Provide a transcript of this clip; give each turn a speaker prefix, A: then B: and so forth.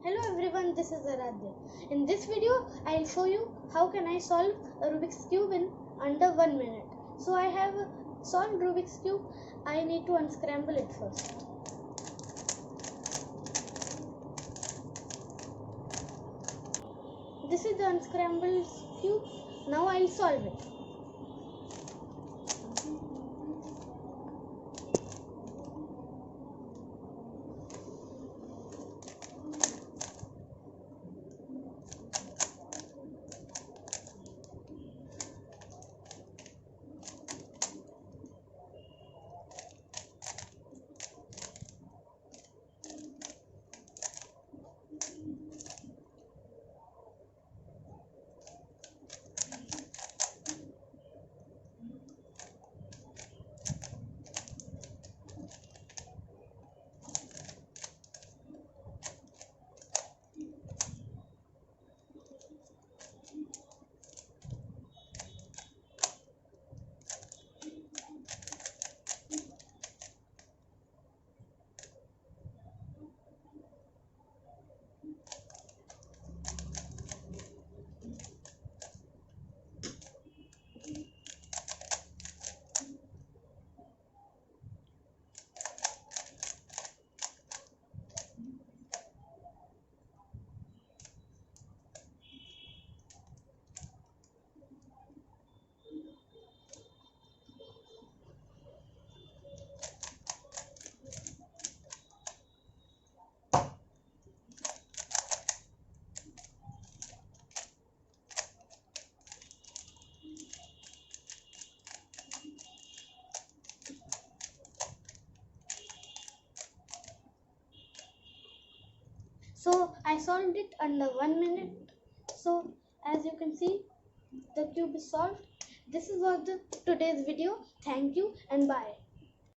A: Hello everyone, this is Aradhya. In this video, I'll show you how can I solve a Rubik's Cube in under 1 minute. So I have solved Rubik's Cube. I need to unscramble it first. This is the unscrambled cube. Now I'll solve it. So I solved it under 1 minute. So as you can see, the cube is solved. This is all the today's video. Thank you and bye.